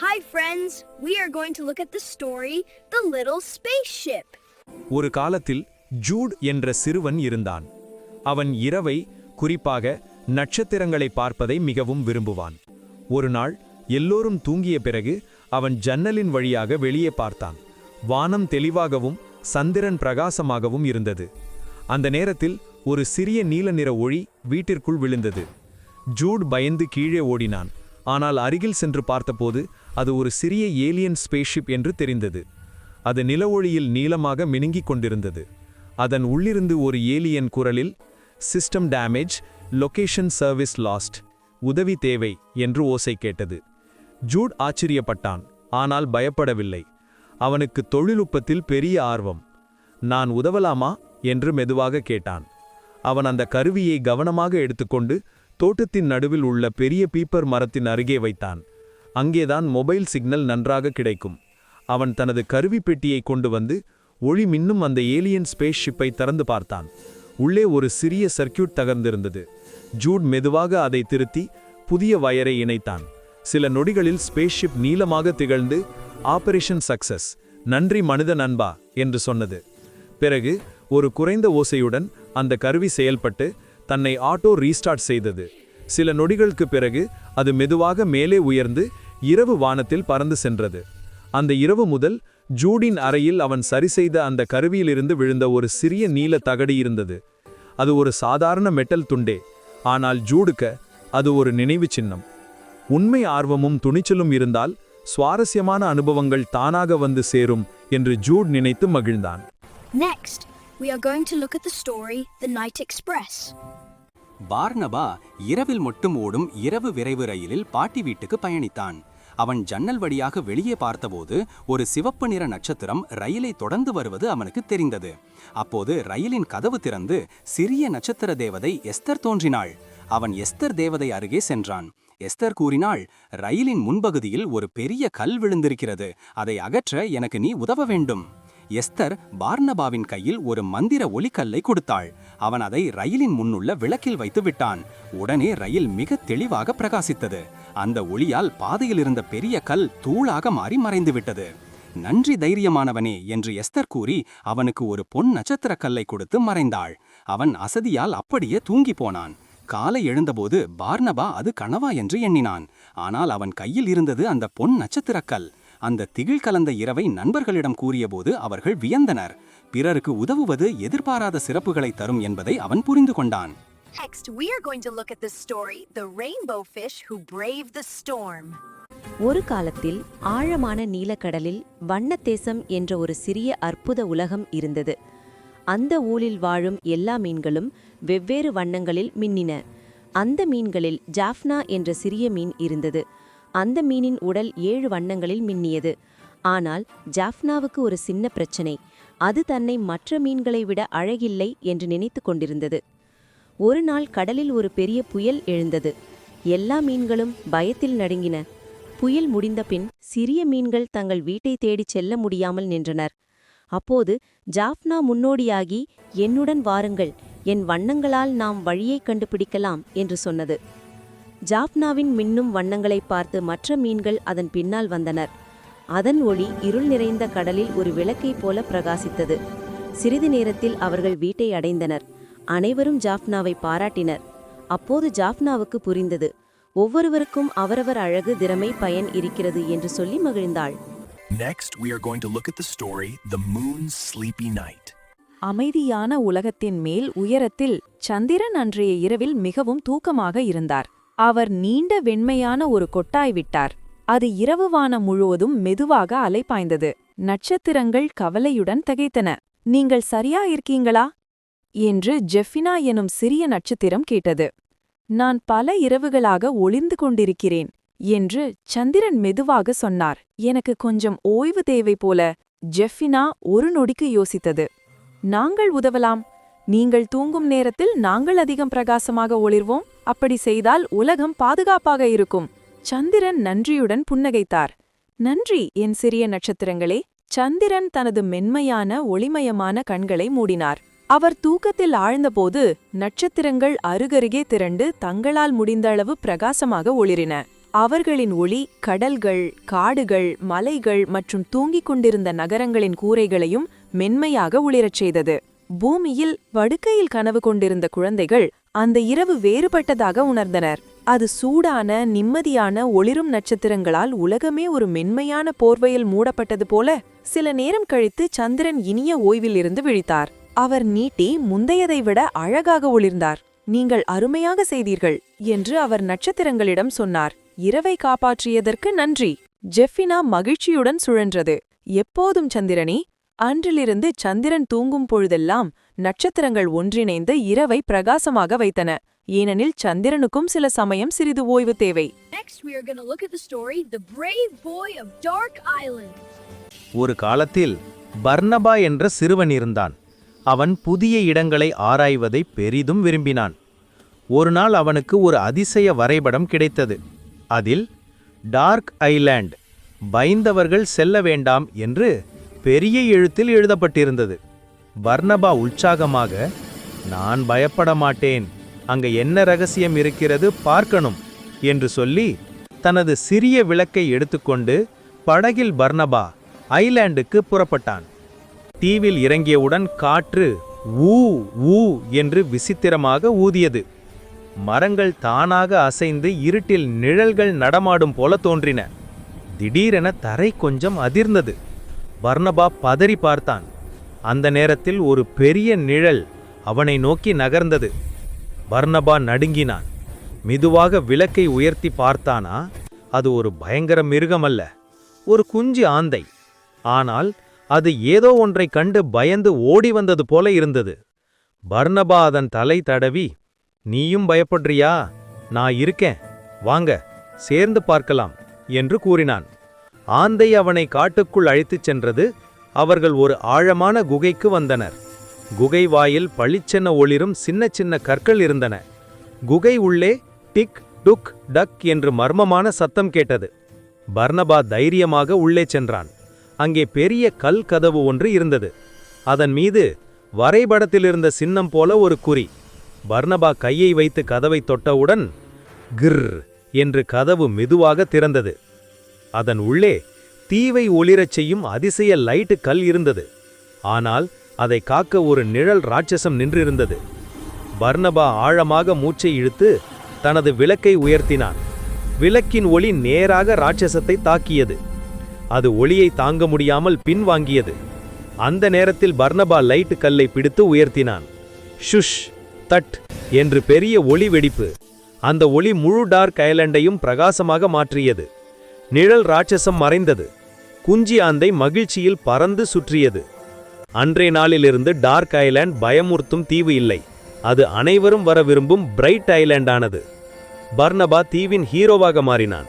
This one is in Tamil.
Hi friends, we are going to look at the story The Little Spaceship. ஒரு காலத்தில் ஜூட் என்ற சிறுவன் இருந்தான். அவன் இரவை, குறிப்பாக நட்சத்திரங்களை பார்ப்பதை மிகவும் விரும்புவான். ஒரு நாள் எல்லோரும் தூங்கிய பிறகு அவன் ஜன்னலின் வழியாக வெளியே பார்த்தான். வானம் தெளிவாகவும் சந்திரன் பிரகாசமாகவும் இருந்தது. அந்த நேரத்தில் ஒரு சிறிய நீல நிற ஒளி வீட்டிற்குள் விழுந்தது. ஜூட் பயந்து கீழே ஓடினான். ஆனால் அருகில் சென்று பார்த்தபோது அது ஒரு சிறிய ஏலியன் ஸ்பேஸ்ஷிப் என்று தெரிந்தது. அது நில ஒளியில் நீளமாக மினுங்கிக் கொண்டிருந்தது. அதன் உள்ளிருந்து ஒரு ஏலியன் குரலில், system damage, location service last, உதவி தேவை என்று ஓசை கேட்டது. ஜூட் ஆச்சரியப்பட்டான், ஆனால் பயப்படவில்லை. அவனுக்கு தொழில்நுட்பத்தில் பெரிய ஆர்வம். நான் உதவலாமா என்று மெதுவாக கேட்டான். அவன் அந்த கருவியை கவனமாக எடுத்துக்கொண்டு தோட்டத்தின் நடுவில் உள்ள பெரிய பீப்பர் மரத்தின் அருகே வைத்தான். அங்கேதான் மொபைல் சிக்னல் நன்றாக கிடைக்கும். அவன் தனது கருவி பெட்டியை கொண்டு வந்து ஒளி மின்னும் அந்த ஏலியன் ஸ்பேஸ் ஷிப்பை திறந்து பார்த்தான். உள்ளே ஒரு சிறிய சர்க்கியூட் தகர்ந்திருந்தது. ஜூட் மெதுவாக அதை திருத்தி புதிய வயரை இணைத்தான். சில நொடிகளில் ஸ்பேஸ் ஷிப் நீளமாக திகழ்ந்து, ஆபரேஷன் சக்சஸ், நன்றி மனித நண்பா என்று சொன்னது. பிறகு ஒரு குறைந்த ஓசையுடன் அந்த கருவி செயல்பட்டு தன்னை ஆட்டோ ரீஸ்டார்ட் செய்தது. சில நொடிகளுக்கு பிறகு அது மெதுவாக மேலே உயர்ந்து இரவு வானத்தில் பறந்து சென்றது. அந்த இரவு முதல் ஜூடின் அறையில் அவன் சரிசெய்த அந்த கருவியிலிருந்து விழுந்த ஒரு சிறிய நீல தகடு இருந்தது. அது ஒரு சாதாரண மெட்டல் துண்டே, ஆனால் ஜூடுக்க அது ஒரு நினைவு சின்னம். உண்மை ஆர்வமும் துணிச்சலும் இருந்தால் சுவாரஸ்யமான அனுபவங்கள் தானாக வந்து சேரும் என்று ஜூட் நினைத்து மகிழ்ந்தான். Next, we are going to look at the story The Night Express. பார்னபா இரவில் மட்டும் ஓடும் இரவு விரைவு ரயிலில் பாட்டி வீட்டுக்கு பயணித்தான். அவன் ஜன்னல் வழியாக வெளியே பார்த்தபோது ஒரு சிவப்பு நிற நட்சத்திரம் ரயிலை தொடர்ந்து வருவது அவனுக்கு தெரிந்தது. அப்போது ரயிலின் கதவு திறந்து சிறிய நட்சத்திர தேவதை எஸ்தர் தோன்றினாள். அவன் எஸ்தர் தேவதை அருகே சென்றான். எஸ்தர் கூறினாள், ரயிலின் முன்பகுதியில் ஒரு பெரிய கல் விழுந்திருக்கிறது, அதை அகற்ற எனக்கு நீ உதவ வேண்டும். எஸ்தர் பார்னபாவின் கையில் ஒரு மந்திர ஒளிக்கல்லை கொடுத்தாள். அவன் அதை ரயிலின் முன்னுள்ள விளக்கில் வைத்து விட்டான். உடனே ரயில் மிக தெளிவாக பிரகாசித்தது. அந்த ஒளியால் பாதையில் இருந்த பெரிய கல் தூளாக மாறி மறைந்து விட்டது. நன்றி தைரியமானவனே என்று எஸ்தர் கூறி அவனுக்கு ஒரு பொன் நட்சத்திர கல்லை கொடுத்து மறைந்தாள். அவன் அசதியால் அப்படியே தூங்கி போனான். காலை எழுந்தபோது பார்னபா அது கனவா என்று எண்ணினான். ஆனால் அவன் கையில் இருந்தது அந்த பொன் நட்சத்திரக்கல். அந்த திகில் கலந்த இரவை நண்பர்களிடம் கூறியபோது அவர்கள் வியந்தனர். பிறருக்கு உதவுவது எதிர்பாராத சிறப்புகளை தரும் என்பதை அவன் புரிந்து கொண்டான். Next, we are going to look at the story The Rainbow Fish Who Braved the Storm. ஒரு காலத்தில் ஆழமான நீலக்கடலில் வண்ணத்தேசம் என்ற ஒரு சிறிய அற்புத உலகம் இருந்தது. அந்த ஊரில் வாழும் எல்லா மீன்களும் வெவ்வேறு வண்ணங்களில் மின்னின. அந்த மீன்களில் ஜாஃப்னா என்ற சிறிய மீன் இருந்தது. அந்த மீனின் உடல் 7 வண்ணங்களில் மின்னியது. ஆனால் ஜாஃப்னாவுக்கு ஒரு சின்ன பிரச்சனை. அது தன்னை மற்ற மீன்களை விட அழகில்லை என்று நினைத்து கொண்டிருந்தது. ஒரு நாள் கடலில் ஒரு பெரிய புயல் எழுந்தது. எல்லா மீன்களும் பயத்தில் நடுங்கின. புயல் முடிந்த பின் சிறிய மீன்கள் தங்கள் வீட்டை தேடிச் செல்ல முடியாமல் நின்றனர். அப்போது ஜாஃப்னா முன்னோடியாகி, என்னுடன் வாருங்கள், என் வண்ணங்களால் நாம் வழியை கண்டுபிடிக்கலாம் என்று சொன்னது. ஜாஃப்னாவின் மின்னும் வண்ணங்களை பார்த்து மற்ற மீன்கள் அதன் பின்னால் வந்தனர். அதன் ஒளி இருள் நிறைந்த கடலில் ஒரு விளக்கைப் போல பிரகாசித்தது. சிறிது நேரத்தில் அவர்கள் வீட்டை அடைந்தனர். அனைவரும் ஜாஃப்னாவை பாராட்டினர். அப்போது ஜாஃப்னாவுக்கு புரிந்தது, ஒவ்வொருவருக்கும் அவரவர் அழகு, திறமை, பயன் இருக்கிறது என்று சொல்லி மகிழ்ந்தாள். Next, we are going to look at the story The Moon's Sleepy Night. அமைதியான உலகத்தின் மேல் உயரத்தில் சந்திரன் அன்றைய இரவில் மிகவும் தூக்கமாக இருந்தார். அவர் நீண்ட வெண்மையான ஒரு கொட்டாய் விட்டார். அது இரவு வானம் முழுவதும் மெதுவாக அலைபாய்ந்தது. நட்சத்திரங்கள் கவலையுடன் திகைத்தன. நீங்கள் சரியா இருக்கீங்களா என்று ஜெஃபினா எனும் சிறிய நட்சத்திரம் கேட்டது. நான் பல இரவுகளாக ஒளிந்து கொண்டிருக்கிறேன் என்று சந்திரன் மெதுவாக சொன்னார். எனக்கு கொஞ்சம் ஓய்வு தேவை போல. ஜெஃபினா ஒரு நொடிக்கு யோசித்தது. நாங்கள் உதவலாம். நீங்கள் தூங்கும் நேரத்தில் நாங்கள் அதிகம் பிரகாசமாக ஒளிர்வோம். அப்படி செய்தால் உலகம் பாதுகாப்பாக இருக்கும். சந்திரன் நன்றியுடன் புன்னகைத்தார். நன்றி என் சிறிய நட்சத்திரங்களே. சந்திரன் தனது மென்மையான ஒளிமயமான கண்களை மூடினார். அவர் தூக்கத்தில் ஆழ்ந்தபோது நட்சத்திரங்கள் அருகருகே திரண்டு தங்களால் முடிந்த அளவு பிரகாசமாக ஒளிரின. அவர்களின் ஒளி கடல்கள், காடுகள், மலைகள் மற்றும் தூங்கிக் கொண்டிருந்த நகரங்களின் கூரைகளையும் மென்மையாக ஒளிரச் செய்தது. பூமியில் படுக்கையில் கனவு கொண்டிருந்த குழந்தைகள் அந்த இரவு வேறுபட்டதாக உணர்ந்தனர். அது சூடான, நிம்மதியான, ஒளிரும் நட்சத்திரங்களால் உலகமே ஒரு மென்மையான போர்வையில் மூடப்பட்டது போல. சில நேரம் கழித்து சந்திரன் இனிய ஓய்வில் இருந்து விழித்தார். அவர் நீட்டி முந்தையதை விட அழகாக ஒளிர்ந்தார். நீங்கள் அருமையாக செய்தீர்கள் என்று அவர் நட்சத்திரங்களிடம் சொன்னார். இரவை காப்பாற்றியதற்கு நன்றி. ஜெஃபினா மகிழ்ச்சியுடன் சுழன்றது. எப்போதும் சந்திரனே. அன்றிலிருந்து சந்திரன் தூங்கும் பொழுதெல்லாம் நட்சத்திரங்கள் ஒன்றிணைந்து இரவை பிரகாசமாக வைத்தன. ஏனெனில் சந்திரனுக்கும் சில சமயம் சிறிது ஓய்வு தேவை. Next, we are going to look at the story, The Brave Boy of Dark Island. ஒரு காலத்தில் பர்னபா என்ற சிறுவன் இருந்தான். அவன் புதிய இடங்களை ஆராய்வதை பெரிதும் விரும்பினான். ஒரு நாள் அவனுக்கு ஒரு அதிசய வரைபடம் கிடைத்தது. அதில் டார்க் ஐலாண்ட், பயந்தவர்கள் செல்ல வேண்டாம் என்று பெரிய எழுத்தில் எழுதப்பட்டிருந்தது. பர்னபா உற்சாகமாக, நான் பயப்பட மாட்டேன், அங்க என்ன ரகசியம் இருக்கிறது பார்க்கணும் என்று சொல்லி தனது சிறிய விளக்கை எடுத்துக்கொண்டு படகில் பர்னபா ஐலாண்டுக்கு புறப்பட்டான். தீவில் இறங்கியவுடன் காற்று ஊ ஊ என்று விசித்திரமாக ஊதியது. மரங்கள் தானாக அசைந்து இருட்டில் நிழல்கள் நடமாடும் போல தோன்றின. திடீரென தரை கொஞ்சம் அதிர்ந்தது. பர்னபா பதறி பார்த்தான். அந்த நேரத்தில் ஒரு பெரிய நிழல் அவனை நோக்கி நகர்ந்தது. பர்னபா நடுங்கினான். மெதுவாக விளக்கை உயர்த்தி பார்த்தானா, அது ஒரு பயங்கர மிருகமல்ல, ஒரு குஞ்சு ஆந்தை. ஆனால் அது ஏதோ ஒன்றை கண்டு பயந்து ஓடி வந்தது போல இருந்தது. பர்னபா அதன் தலை தடவி, நீயும் பயப்படுறியா? நான் இருக்கேன், வாங்க சேர்ந்து பார்க்கலாம் என்று கூறினான். ஆந்தை அவனை காட்டுக்குள் அழைத்துச் சென்றது. அவர்கள் ஒரு ஆழமான குகைக்கு வந்தனர். குகை வாயில் பளிச்சென ஒளிரும் சின்ன சின்ன கற்கள் இருந்தன. குகை உள்ளே டிக் டுக் டக் என்று மர்மமான சத்தம் கேட்டது. பர்னபா தைரியமாக உள்ளே சென்றான். அங்கே பெரிய கல் கதவு ஒன்று இருந்தது. அதன் மீது வரைபடத்திலிருந்த சின்னம் போல ஒரு குறி. பர்னபா கையை வைத்து கதவை தொட்டவுடன் கிர் என்று கதவு மெதுவாக திறந்தது. அதன் உள்ளே தீவை ஒளிரச் செய்யும் அதிசய லைட்டு கல் இருந்தது. ஆனால் அதை காக்க ஒரு நிழல் ராட்சசம் நின்றிருந்தது. பர்னபா ஆழமாக மூச்சை இழுத்து தனது விளக்கை உயர்த்தினான். விளக்கின் ஒளி நேராக ராட்சசத்தை தாக்கியது. அது ஒளியை தாங்க முடியாமல் பின்வாங்கியது. அந்த நேரத்தில் பர்னபா லைட்டு கல்லை பிடித்து உயர்த்தினான். ஷுஷ் தட் என்று பெரிய ஒளி வெடிப்பு. அந்த ஒளி முழு டார்க் ஐலாண்டையும் பிரகாசமாக மாற்றியது. நிழல் ராட்சசம் மறைந்தது. குஞ்சி ஆந்தை மகிழ்ச்சியில் பறந்து சுற்றியது. அன்றைய நாளிலிருந்து டார்க் ஐலாண்ட் பயமுறுத்தும் தீவு இல்லை. அது அனைவரும் வர விரும்பும் பிரைட் ஐலாண்ட் ஆனது. பர்னபா தீவின் ஹீரோவாக மாறினான்.